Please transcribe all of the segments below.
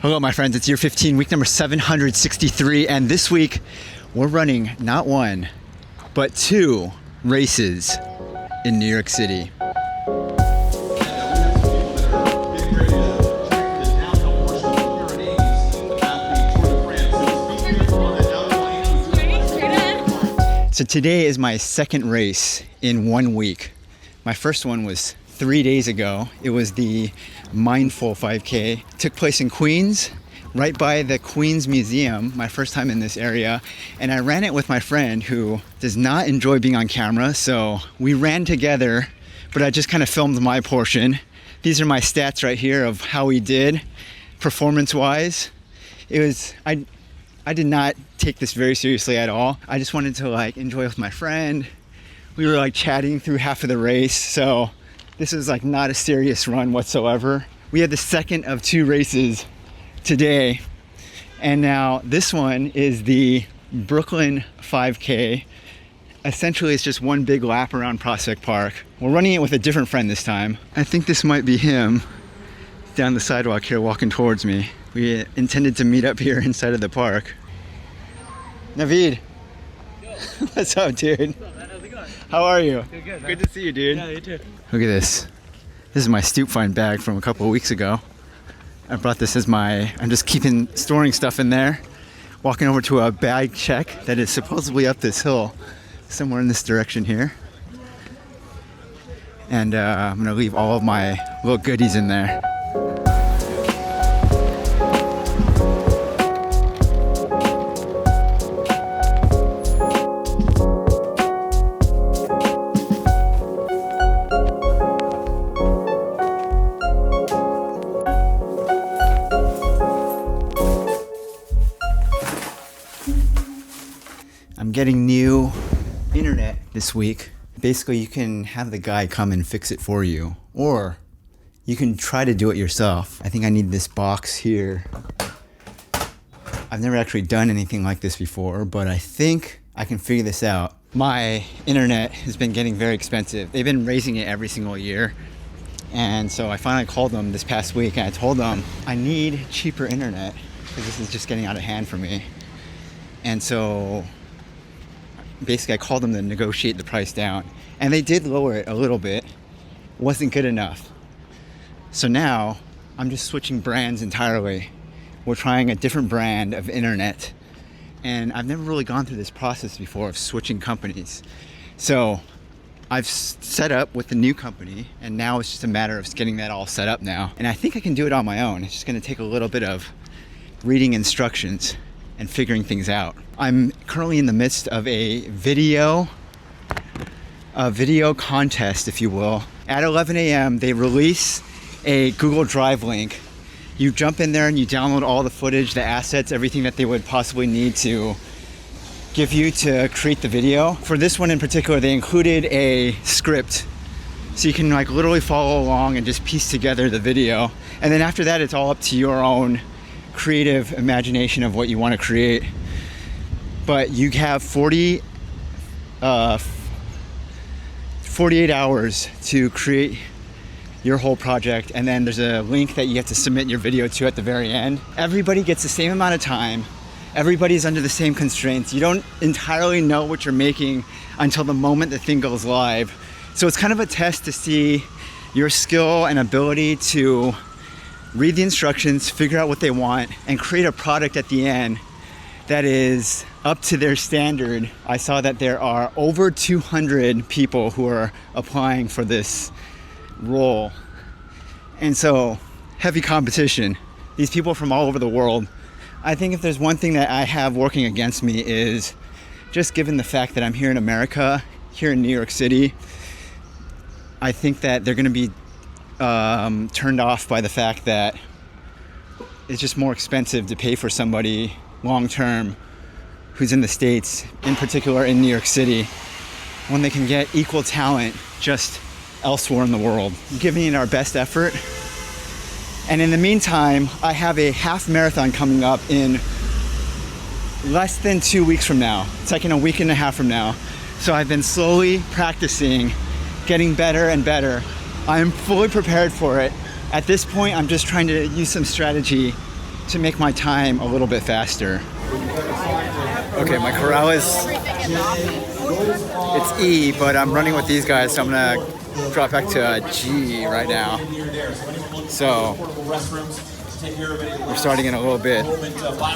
Hello, my friends. It's year 15, week number 763. And this week, we're running not one, but two races in New York City. So today is my second race in 1 week. My first one was 3 days ago. It was the Mindful 5K. It took place in Queens, right by the Queens Museum, my first time in this area. And I ran it with my friend who does not enjoy being on camera. So we ran together, but I just kind of filmed my portion. These are my stats right here of how we did performance-wise. I did not take this very seriously at all. I just wanted to enjoy with my friend. We were chatting through half of the race. So this is not a serious run whatsoever. We had the second of two races today. And now this one is the Brooklyn 5K. Essentially, it's just one big lap around Prospect Park. We're running it with a different friend this time. I think this might be him down the sidewalk here walking towards me. We intended to meet up here inside of the park. Naveed. What's up, dude? What's up, man? How's it going? How are you? Good, man. Good to see you, dude. Yeah, you too. Look at this. This is my Stoop Find bag from a couple of weeks ago. I brought this as I'm just storing stuff in there. Walking over to a bag check that is supposedly up this hill, somewhere in this direction here. And I'm gonna leave all of my little goodies in there. I'm getting new internet this week. Basically, you can have the guy come and fix it for you, or you can try to do it yourself. I think I need this box here. I've never actually done anything like this before, but I think I can figure this out. My internet has been getting very expensive. They've been raising it every single year. And so I finally called them this past week and I told them I need cheaper internet because this is just getting out of hand for me. And so basically I called them to negotiate the price down, and they did lower it a little bit. Wasn't good enough. So now I'm just switching brands entirely. We're trying a different brand of internet, and I've never really gone through this process before of switching companies. So I've set up with the new company, and now it's just a matter of getting that all set up now. And I think I can do it on my own. It's just going to take a little bit of reading instructions and figuring things out. I'm currently in the midst of a video contest, if you will. At 11 a.m., they release a Google Drive link. You jump in there and you download all the footage, the assets, everything that they would possibly need to give you to create the video. For this one in particular, they included a script. So you can literally follow along and just piece together the video. And then after that, it's all up to your own creative imagination of what you want to create. But you have 48 hours to create your whole project, and then there's a link that you have to submit your video to at the very end. Everybody gets the same amount of time. Everybody's under the same constraints. You don't entirely know what you're making until the moment the thing goes live. So it's kind of a test to see your skill and ability to read the instructions, figure out what they want, and create a product at the end that is up to their standard. I saw that there are over 200 people who are applying for this role. And so, heavy competition. These people from all over the world. I think if there's one thing that I have working against me is just given the fact that I'm here in America, here in New York City, I think that they're going to be turned off by the fact that it's just more expensive to pay for somebody long term who's in the States, in particular in New York City, when they can get equal talent just elsewhere in the world. Giving it our best effort. And in the meantime, I have a half marathon coming up in less than 2 weeks from now. It's in a week and a half from now. So I've been slowly practicing, getting better and better. I'm fully prepared for it. At this point, I'm just trying to use some strategy to make my time a little bit faster. Okay, my corral is, it's E, but I'm running with these guys, so I'm gonna drop back to G right now. So we're starting in a little bit.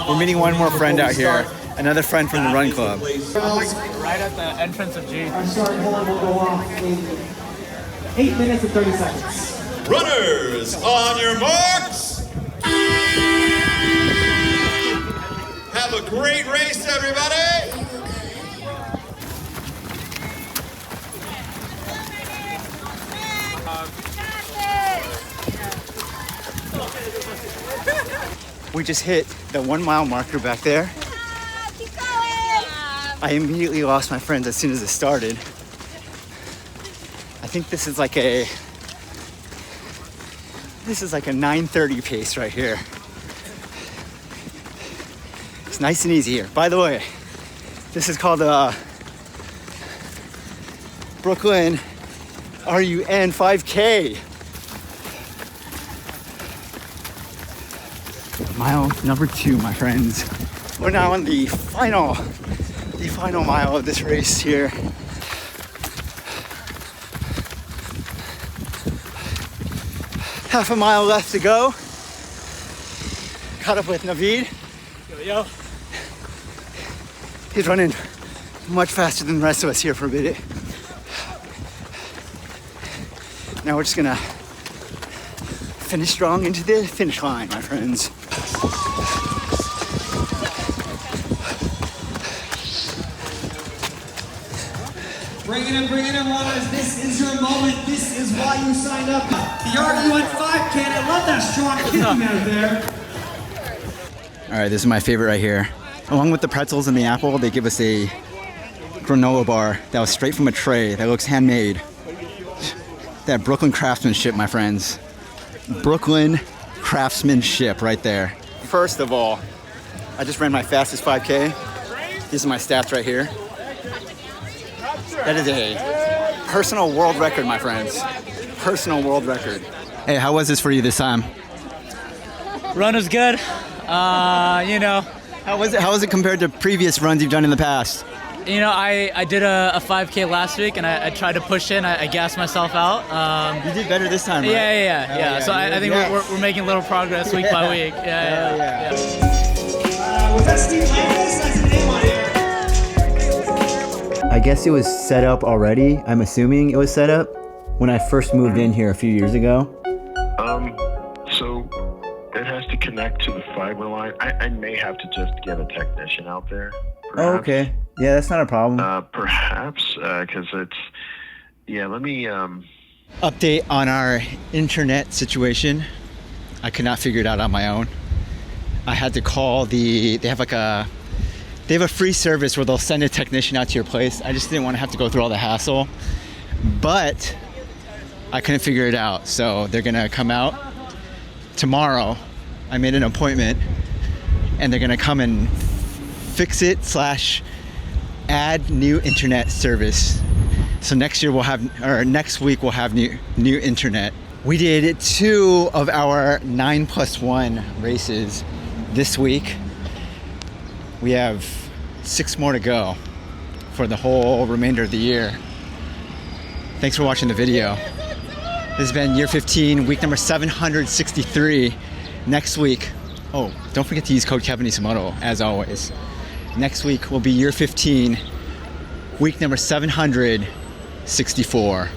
We're meeting one more friend out here, another friend from the run club. Right at the entrance of G. Our start time will go off in 8 minutes and 30 seconds. Runners, on your marks. Have a great race, everybody. We just hit the 1 mile marker back there. Keep going! I immediately lost my friends as soon as it started. I think this is like a 9:30 pace right here. It's nice and easy here. By the way, this is called the Brooklyn RUN 5K. Mile number 2, my friends. We're now on the final mile of this race here. Half a mile left to go. Caught up with Naveed. Yo. He's running much faster than the rest of us here for a bit. Now we're just gonna finish strong into the finish line, my friends. Bring it in, runners. This is your moment. This is why you signed up. The RUN 5K. I love that strong kicking out there. All right, this is my favorite right here. Along with the pretzels and the apple, they give us a granola bar that was straight from a tray that looks handmade. That Brooklyn craftsmanship, my friends. Brooklyn craftsmanship right there. First of all, I just ran my fastest 5K. These are my stats right here. That is a personal world record, my friends. Personal world record. Hey, how was this for you this time? Run was good. You know. How was it compared to previous runs you've done in the past? You know, I did a 5K last week, and I tried to push in. I gassed myself out. You did better this time, right? Yeah. So I think we're making little progress week by week. Yeah. Was that Steve Landis? That's the name on here. I guess it was set up already. I'm assuming it was set up when I first moved in here a few years ago. So it has to connect to the fiber line. I may have to just get a technician out there. Perhaps. Oh, okay. Yeah, that's not a problem. Perhaps, because it's, let me... Update on our internet situation. I could not figure it out on my own. I had to call they have a free service where they'll send a technician out to your place. I just didn't want to have to go through all the hassle, but I couldn't figure it out. So they're gonna come out tomorrow. I made an appointment and they're gonna come and fix it / add new internet service. So next week we'll have new internet. We did 2 of our 9+1 races this week. We have 6 more to go for the whole remainder of the year. Thanks for watching the video. This has been year 15, week number 763. Next week, don't forget to use code kevinisomoto as always. Next week will be year 15, week number 764.